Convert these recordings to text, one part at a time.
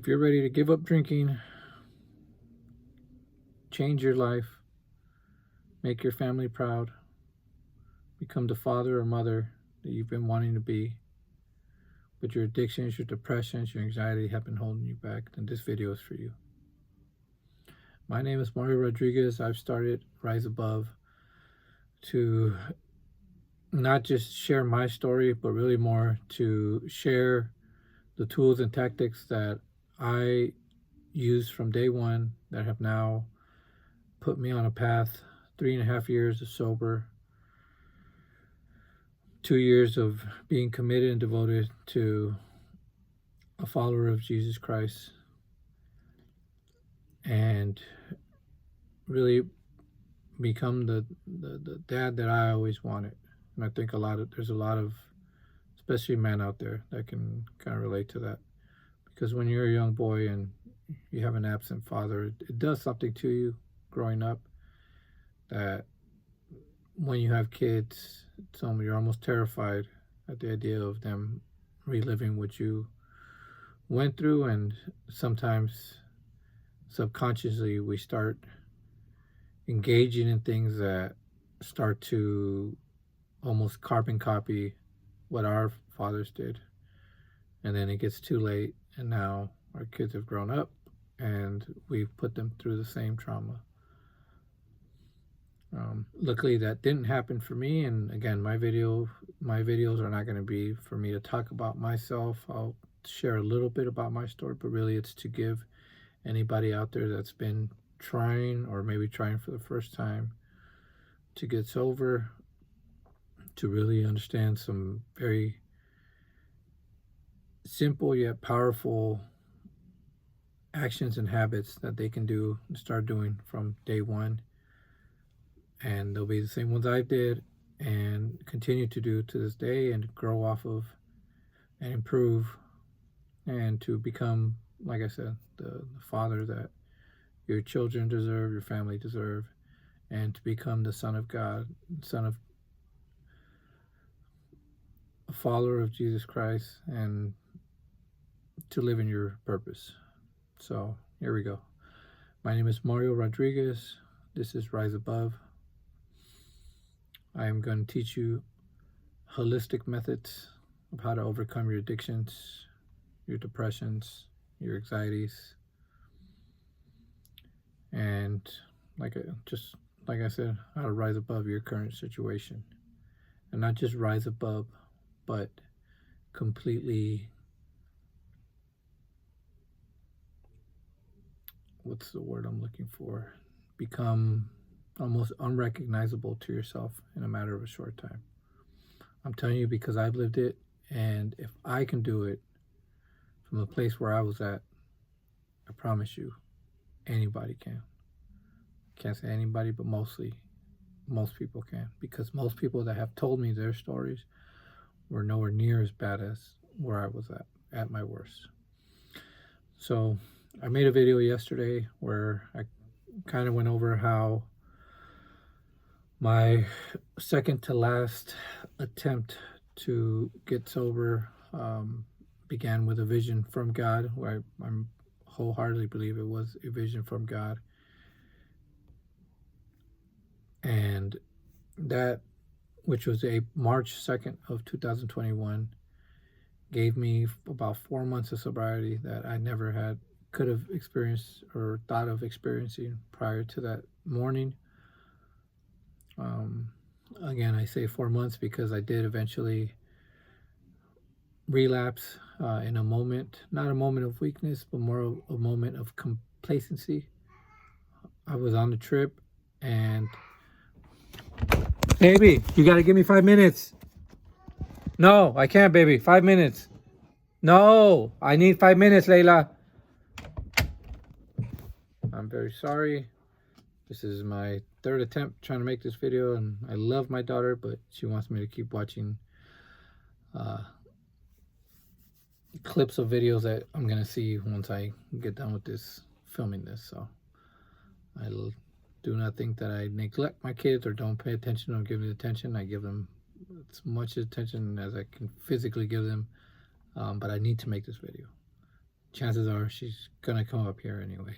If you're ready to give up drinking, change your life, make your family proud, become the father or mother that you've been wanting to be, but your addictions, your depressions, your anxiety have been holding you back, then this video is for you. My name is Mario Rodriguez. I've started Rise Above to not just share my story, but really more to share the tools and tactics that I used from day one that have now put me on a path. 3.5 years of sober, 2 years of being committed and devoted to a follower of Jesus Christ, and really become the dad that I always wanted. And I think there's a lot of, especially men out there, that can kind of relate to that. Because when you're a young boy and you have an absent father, it does something to you growing up that when you have kids, you're almost terrified at the idea of them reliving what you went through. And sometimes subconsciously we start engaging in things that start to almost carbon copy what our fathers did. And then it gets too late, and now our kids have grown up and we've put them through the same trauma. Luckily that didn't happen for me, and again, my videos are not going to be for me to talk about myself. I'll share a little bit about my story, but really it's to give anybody out there that's been trying, or maybe trying for the first time, to get sober, to really understand some very simple yet powerful actions and habits that they can do and start doing from day one. And they'll be the same ones I did and continue to do to this day, and grow off of and improve, and to become, like I said, the father that your children deserve, your family deserve, and to become the son of God, son of a follower of Jesus Christ, and to live in your purpose. So here we go. My name is Mario Rodriguez. This is Rise Above. I am going to teach you holistic methods of how to overcome your addictions, your depressions, your anxieties, and like I said, how to rise above your current situation. And not just rise above, but completely, what's the word I'm looking for? Become almost unrecognizable to yourself in a matter of a short time. I'm telling you because I've lived it, and if I can do it from the place where I was at, I promise you, anybody can. Can't say anybody, but most people can, because most people that have told me their stories were nowhere near as bad as where I was at my worst. So I made a video yesterday where I kind of went over how my second to last attempt to get sober began with a vision from God, where I wholeheartedly believe it was a vision from God. And that, which was a March 2nd of 2021, gave me about 4 months of sobriety that I never could have experienced or thought of experiencing prior to that morning. Again, I say 4 months because I did eventually relapse in a moment, not a moment of weakness, but more of a moment of complacency. I was on the trip, and baby, you got to give me 5 minutes. No, I can't, baby. 5 minutes. No, I need 5 minutes, Layla. I'm very sorry. This is my third attempt trying to make this video, and I love my daughter, but she wants me to keep watching clips of videos that I'm going to see once I get done with filming this. So I do not think that I neglect my kids or don't pay attention or give them attention. I give them as much attention as I can physically give them, but I need to make this video. chances are she's gonna come up here anyways.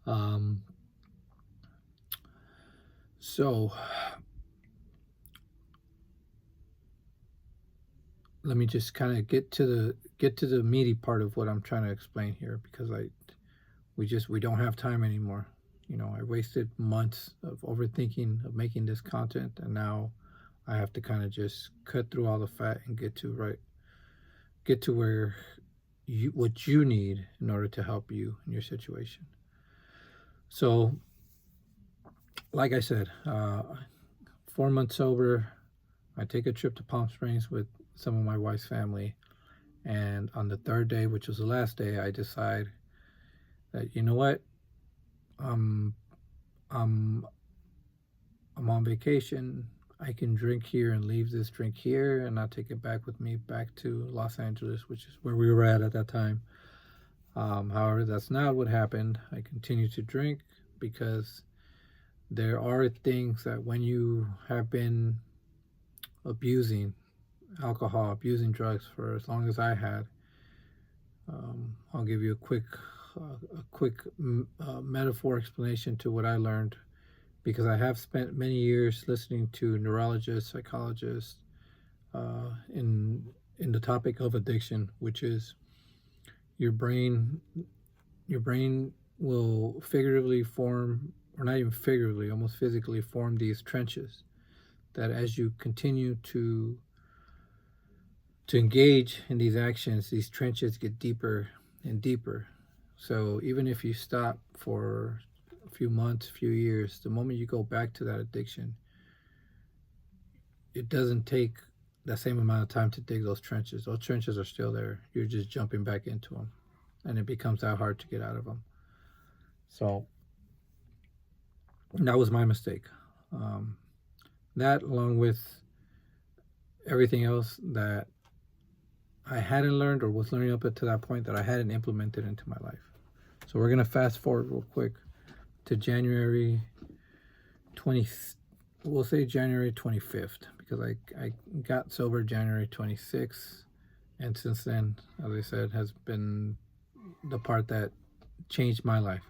Um, so let me just kind of get to the meaty part of what I'm trying to explain here, because we don't have time anymore. You know, I wasted months of overthinking of making this content, and now I have to kind of just cut through all the fat and get to where you what you need in order to help you in your situation. So, like I said, 4 months sober. I take a trip to Palm Springs with some of my wife's family, and on the third day, which was the last day, I decide that, you know what, I'm I'm I'm on vacation. I can drink here and leave this drink here and not take it back with me back to Los Angeles, which is where we were at that time. However, that's not what happened. I continued to drink because there are things that when you have been abusing alcohol, abusing drugs for as long as I had, I'll give you a quick metaphor explanation to what I learned, because I have spent many years listening to neurologists, psychologists, in the topic of addiction, which is your brain. Your brain will figuratively form, or not even figuratively, almost physically form these trenches. That as you continue to engage in these actions, these trenches get deeper and deeper. So even if you stop for a few months, a few years, the moment you go back to that addiction, it doesn't take the same amount of time to dig those trenches. Those trenches are still there. You're just jumping back into them, and it becomes that hard to get out of them. So that was my mistake. Um, that, along with everything else that I hadn't learned or was learning up to that point that I hadn't implemented into my life. So we're gonna fast forward real quick to January 20. We'll say January 25th, because I got sober January 26th, and since then, as I said, has been the part that changed my life.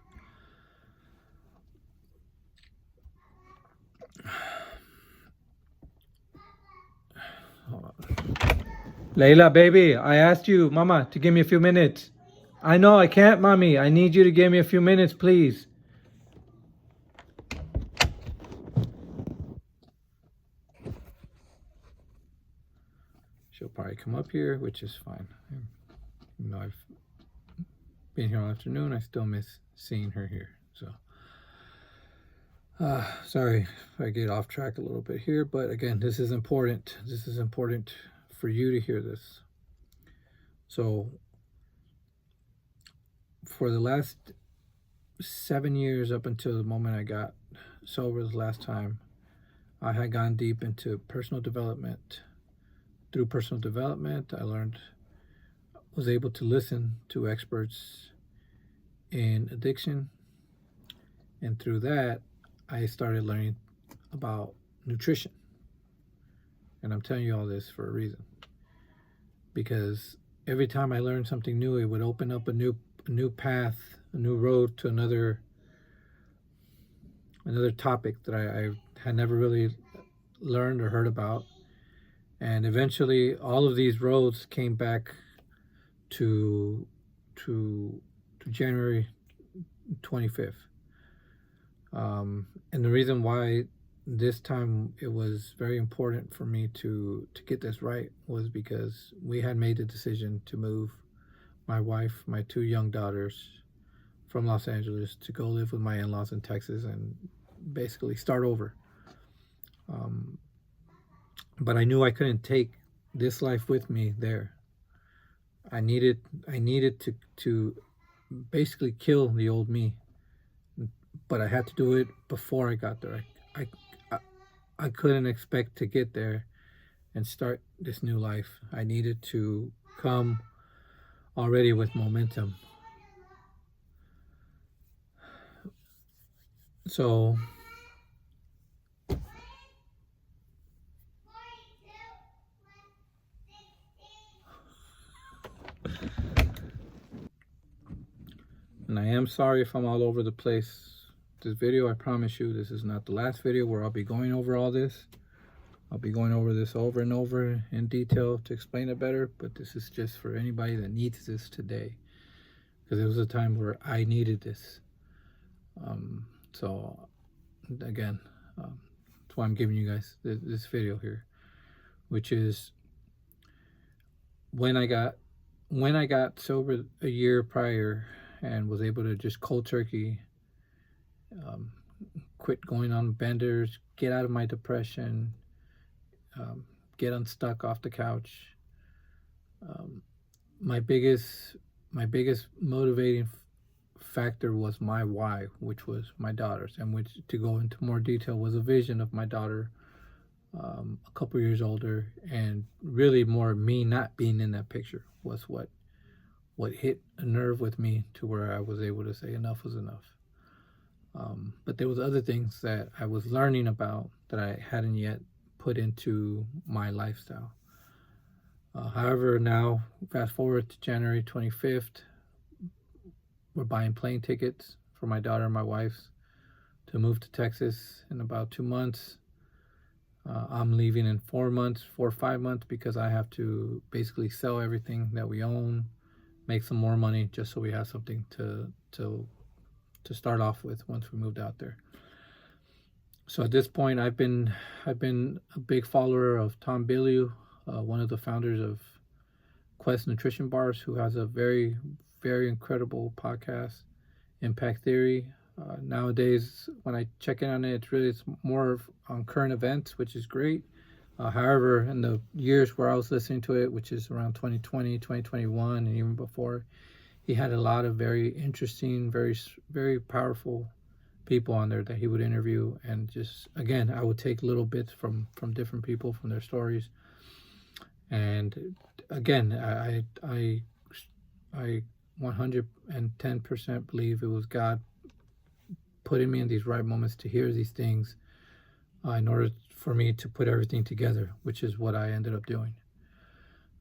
Hold on. Layla, baby, I asked you, Mama, to give me a few minutes. I know I can't, Mommy. I need you to give me a few minutes, please. She'll probably come up here, which is fine. Even though I've been here all afternoon, I still miss seeing her here. So, sorry if I get off track a little bit here, but again, this is important. This is important for you to hear this. So, for the last 7 years, up until the moment I got sober the last time, I had gone deep into personal development. Through personal development, I was able to listen to experts in addiction, and through that, I started learning about nutrition. And I'm telling you all this for a reason, because every time I learned something new, it would open up a new path, a new road to another topic that I had never really learned or heard about. And eventually, all of these roads came back to January 25th. And the reason why this time it was very important for me to get this right was because we had made the decision to move my wife, my two young daughters, from Los Angeles to go live with my in-laws in Texas and basically start over. But I knew I couldn't take this life with me there. I needed to basically kill the old me, but I had to do it before I got there. I couldn't expect to get there and start this new life. I needed to come already with momentum. So And I am sorry if I'm all over the place. This video, I promise you, this is not the last video where I'll be going over all this. I'll be going over this over and over in detail to explain it better, but this is just for anybody that needs this today, because it was a time where I needed this. So again, that's why I'm giving you guys this video here, which is when I got sober a year prior and was able to just cold turkey quit going on benders, get out of my depression, get unstuck off the couch. My biggest motivating factor was my why, which was my daughters, and which, to go into more detail, was a vision of my daughter, a couple years older, and really more me not being in that picture was what hit a nerve with me to where I was able to say enough was enough. But there was other things that I was learning about that I hadn't yet put into my lifestyle. However, now fast forward to January 25th, we're buying plane tickets for my daughter and my wife's to move to Texas in about 2 months. I'm leaving in 4 months, 4 or 5 months, because I have to basically sell everything that we own, make some more money, just so we have something to start off with once we moved out there. So at this point, I've been a big follower of Tom Bilyeu, one of the founders of Quest Nutrition Bars, who has a very, very incredible podcast, Impact Theory. Nowadays, when I check in on it, it's more on current events, which is great. However, in the years where I was listening to it, which is around 2020, 2021, and even before, he had a lot of very interesting, very, very powerful people on there that he would interview. And just, again, I would take little bits from different people, from their stories. And again, I 110% believe it was God putting me in these right moments to hear these things, in order for me to put everything together, which is what I ended up doing.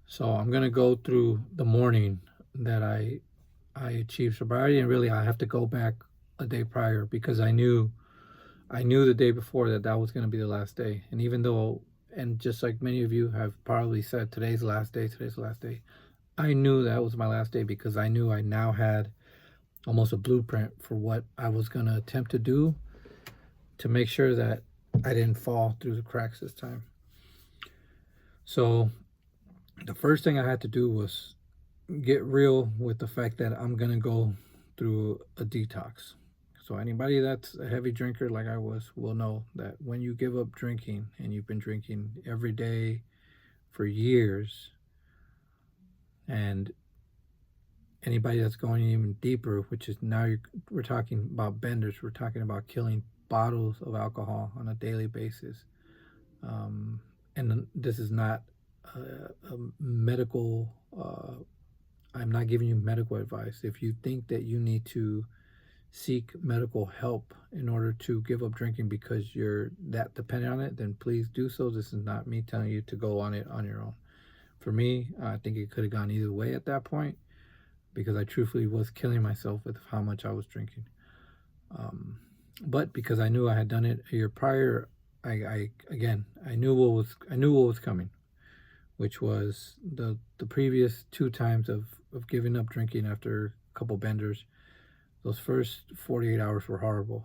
So I'm going to go through the morning that I achieved sobriety, and really I have to go back a day prior, because I knew the day before that was going to be the last day. And even though, and just like many of you have probably said, today's the last day, I knew that was my last day, because I knew I now had almost a blueprint for what I was going to attempt to do to make sure that I didn't fall through the cracks this time. So the first thing I had to do was get real with the fact that I'm going to go through a detox. So anybody that's a heavy drinker like I was will know that when you give up drinking, and you've been drinking every day for years, and anybody that's going even deeper, which is now we're talking about benders, we're talking about killing bottles of alcohol on a daily basis. And this is not a medical, I'm not giving you medical advice. If you think that you need to seek medical help in order to give up drinking because you're that dependent on it, then please do so. This is not me telling you to go on it on your own. For me, I think it could have gone either way at that point, because I truthfully was killing myself with how much I was drinking. But because I knew I had done it a year prior, I knew what was coming, which was the previous 2 times of giving up drinking after a couple benders. Those first 48 hours were horrible.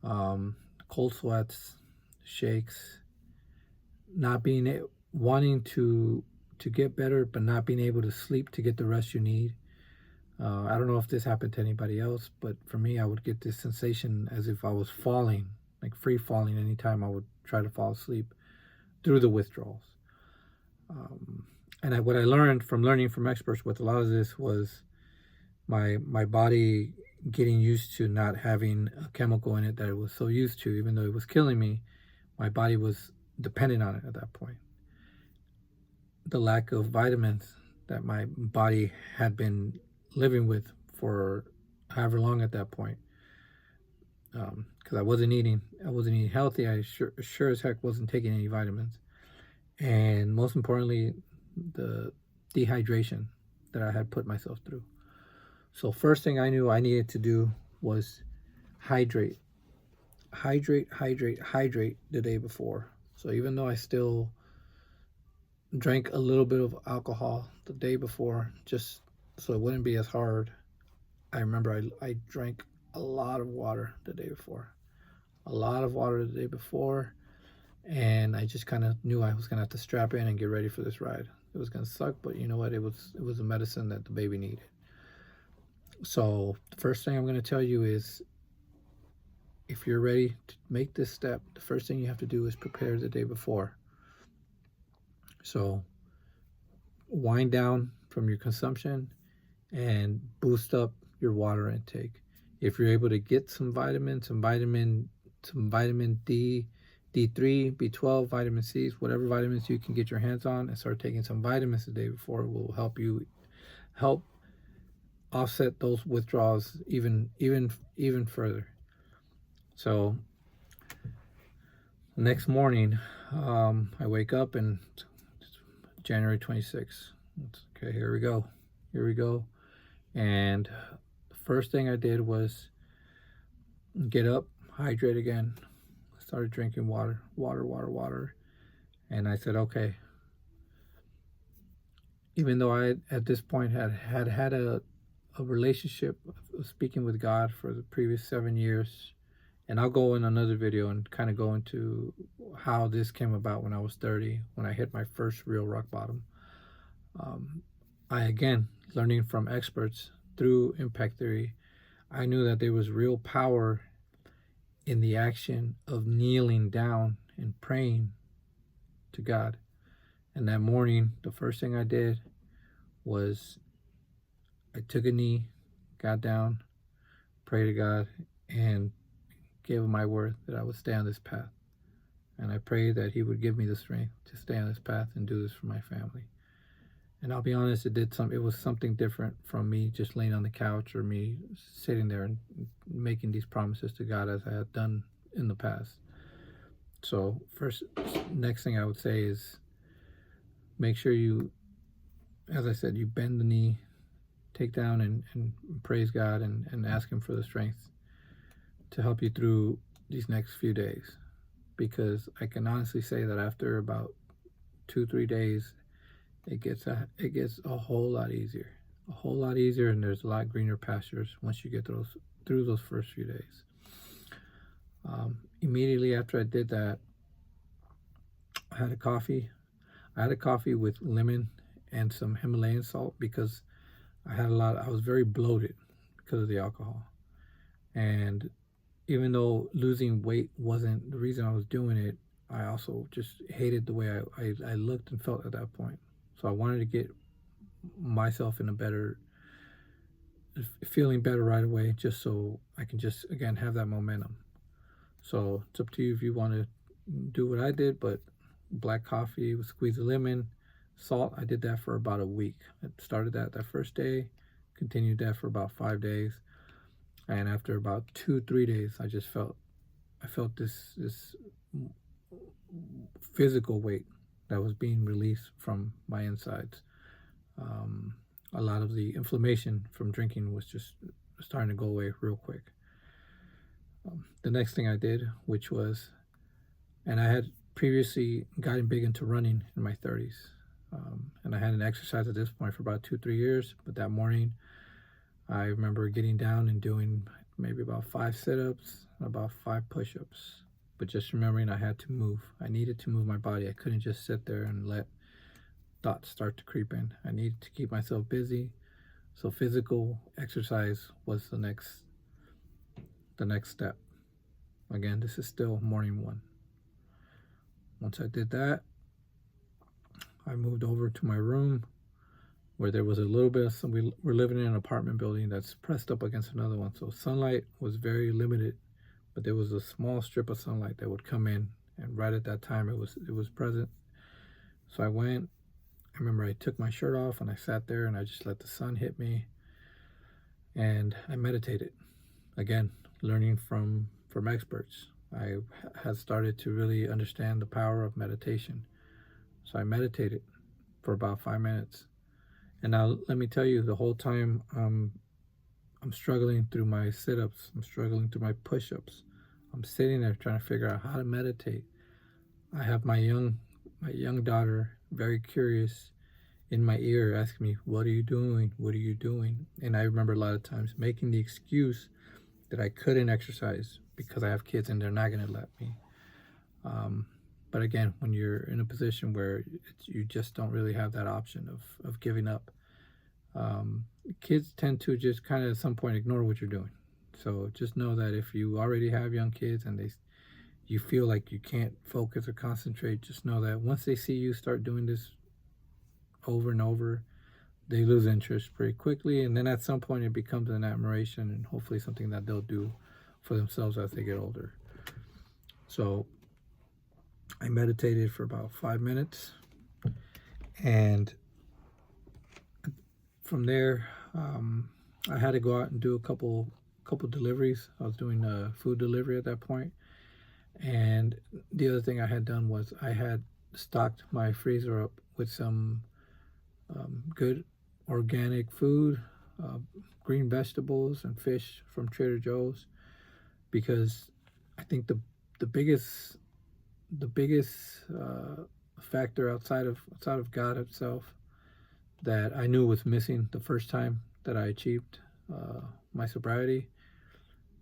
Cold sweats, shakes, wanting to get better, but not being able to sleep to get the rest you need. I don't know if this happened to anybody else, but for me, I would get this sensation as if I was falling, like free falling, anytime I would try to fall asleep through the withdrawals. And what I learned from learning from experts with a lot of this was my body getting used to not having a chemical in it that it was so used to. Even though it was killing me, my body was dependent on it at that point. The lack of vitamins that my body had been living with for however long at that point, because I wasn't eating healthy. I sure as heck wasn't taking any vitamins, and most importantly, the dehydration that I had put myself through. So first thing I knew I needed to do was hydrate, hydrate the day before. So even though I still drank a little bit of alcohol the day before, just so it wouldn't be as hard, I remember I drank a lot of water the day before. A lot of water the day before, and I just kind of knew I was gonna have to strap in and get ready for this ride. It was gonna suck, but you know what? It was a medicine that the baby needed. So the first thing I'm gonna tell you is, if you're ready to make this step, the first thing you have to do is prepare the day before. So wind down from your consumption and boost up your water intake. If you're able to get some vitamins, some vitamin D, D3, B12, vitamin C's, whatever vitamins you can get your hands on, and start taking some vitamins the day before, will help offset those withdrawals even further. So next morning, I wake up and January 26th. Okay, here we go. Here we go. And the first thing I did was get up, hydrate again. I started drinking water. And I said, okay, even though I at this point had a relationship of speaking with God for the previous 7 years, and I'll go in another video and kind of go into how this came about when I was 30, when I hit my first real rock bottom. I, again, learning from experts through impact theory, I knew that there was real power in the action of kneeling down and praying to God. And that morning, the first thing I did was I took a knee, got down, prayed to God, and gave him my word that I would stay on this path. And I prayed that he would give me the strength to stay on this path and do this for my family. And I'll be honest, it was something different from me just laying on the couch or me sitting there and making these promises to God as I had done in the past. So next thing I would say is, make sure you, as I said, you bend the knee, take down and praise God and ask him for the strength to help you through these next few days. Because I can honestly say that after about 2-3 days, it gets a whole lot easier, and there's a lot greener pastures once you get through those first few days. Immediately after I did that, I had a coffee with lemon and some Himalayan salt, because I was very bloated because of the alcohol. And even though losing weight wasn't the reason I was doing it, I also just hated the way I looked and felt at that point. So I wanted to get myself in feeling better right away, just so I can just, again, have that momentum. So it's up to you if you want to do what I did, but black coffee with squeeze of lemon, salt, I did that for about a week. I started that first day, continued that for about 5 days. And after about 2-3 days, I felt this physical weight that was being released from my insides. A lot of the inflammation from drinking was just starting to go away real quick. The next thing I did, and I had previously gotten big into running in my 30s. And I hadn't exercised at this point for about 2-3 years, but that morning I remember getting down and doing maybe about 5 sit-ups, about 5 push-ups, but just remembering I had to move. I needed to move my body. I couldn't just sit there and let thoughts start to creep in. I needed to keep myself busy. So physical exercise was the next step. Again, this is still morning 1. Once I did that, I moved over to my room, where there was a little bit of we're living in an apartment building that's pressed up against another one. So sunlight was very limited, but there was a small strip of sunlight that would come in, and right at that time it was present. So I remember I took my shirt off and I sat there and I just let the sun hit me, and I meditated. Again, learning from experts. I had started to really understand the power of meditation. So I meditated for about 5 minutes. And now let me tell you, the whole time I'm struggling through my sit-ups. I'm struggling through my push-ups. I'm sitting there trying to figure out how to meditate. I have my young daughter, very curious, in my ear asking me, "What are you doing? What are you doing?" And I remember a lot of times making the excuse that I couldn't exercise because I have kids and they're not going to let me. Um, but again, when you're in a position where you just don't really have that option of giving up, um, kids tend to just kind of at some point ignore what you're doing. So just know that if you already have young kids and you feel like you can't focus or concentrate, just know that once they see you start doing this over and over, they lose interest pretty quickly, and then at some point it becomes an admiration and hopefully something that they'll do for themselves as they get older. So I meditated for about 5 minutes, and from there, I had to go out and do a couple deliveries. I was doing food delivery at that point, and the other thing I had done was I had stocked my freezer up with some good organic food, uh, green vegetables, and fish from Trader Joe's, because I think the biggest factor outside of God itself that I knew was missing the first time that I achieved my sobriety,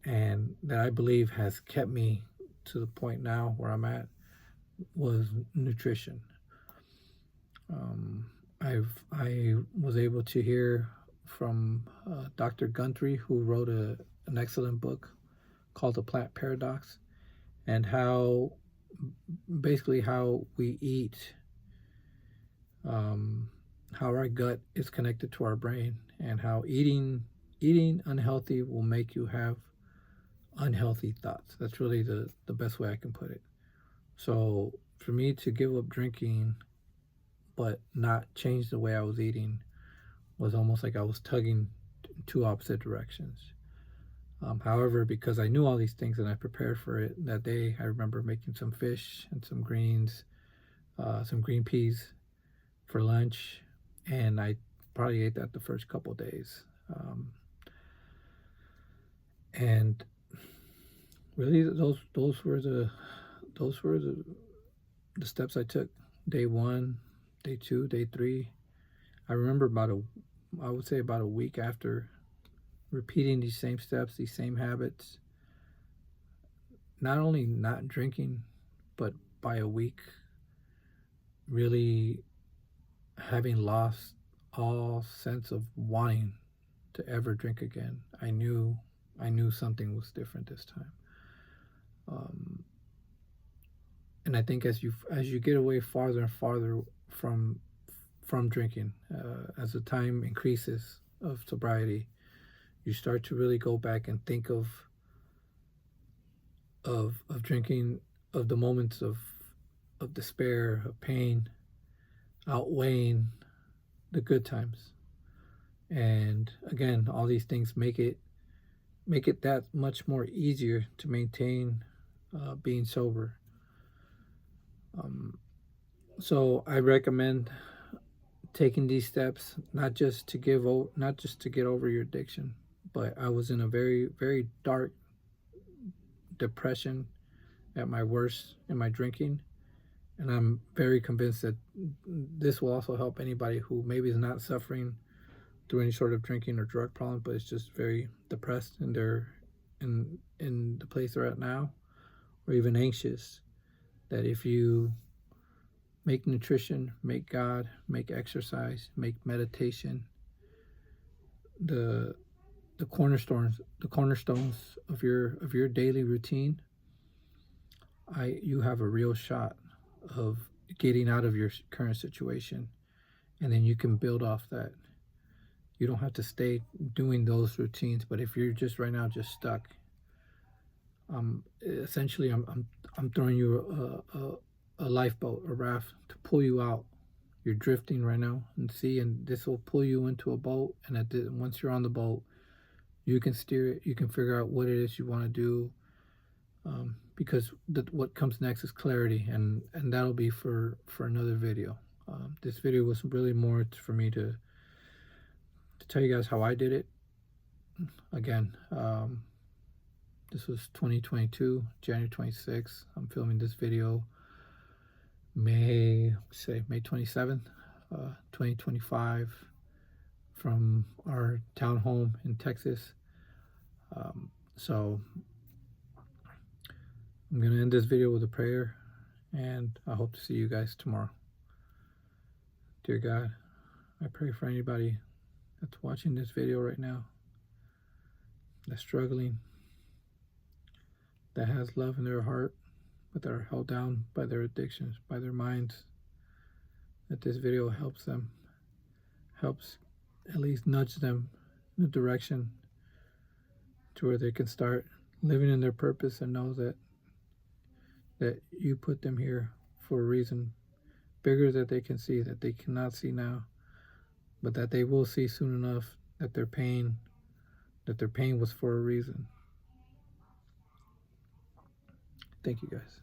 and that I believe has kept me to the point now where I'm at, was nutrition. Um, I was able to hear from Dr. Guntry, who wrote an excellent book called The Plant Paradox, and how basically how we eat, um, how our gut is connected to our brain, and how eating unhealthy will make you have unhealthy thoughts. That's really the best way I can put it. So for me to give up drinking but not change the way I was eating was almost like I was tugging in two opposite directions. However, because I knew all these things and I prepared for it that day, I remember making some fish and some greens, some green peas for lunch, and I probably ate that the first couple of days. And really, those were the steps I took. Day one, day two, day three. I remember I would say about a week after repeating these same steps, these same habits, not only not drinking, but by a week, really having lost all sense of wanting to ever drink again. I knew something was different this time. Um, and I think as you get away farther and farther from drinking, as the time increases of sobriety, you start to really go back and think of drinking, of the moments of despair, of pain, outweighing the good times. And again, all these things make it that much more easier to maintain being sober. Um, so I recommend taking these steps, not just to get over your addiction, but I was in a very dark depression at my worst in my drinking, and I'm very convinced that this will also help anybody who maybe is not suffering through any sort of drinking or drug problem, but is just very depressed in the place they're at now, or even anxious. That if you make nutrition, make God, make exercise, make meditation the cornerstones of your daily routine, you have a real shot of getting out of your current situation, and then you can build off that. You don't have to stay doing those routines, but if you're just right now just stuck, essentially I'm throwing you a lifeboat, a raft to pull you out. You're drifting right now, and this will pull you into a boat, and once you're on the boat, you can steer it. You can figure out what it is you want to do, because what comes next is clarity, and that'll be for another video. This video was really more for me to tell you guys how I did it, again, this was 2022, January 26th. I'm filming this video May 27th, 2025, from our townhome in Texas. So I'm going to end this video with a prayer, and I hope to see you guys tomorrow. Dear God, I pray for anybody that's watching this video right now, that's struggling, that has love in their heart, but that are held down by their addictions, by their minds, that this video helps them, helps at least nudge them in a direction to where they can start living in their purpose and know that you put them here for a reason bigger that they can see, that they cannot see now, but that they will see soon enough, that their pain was for a reason. Thank you, guys.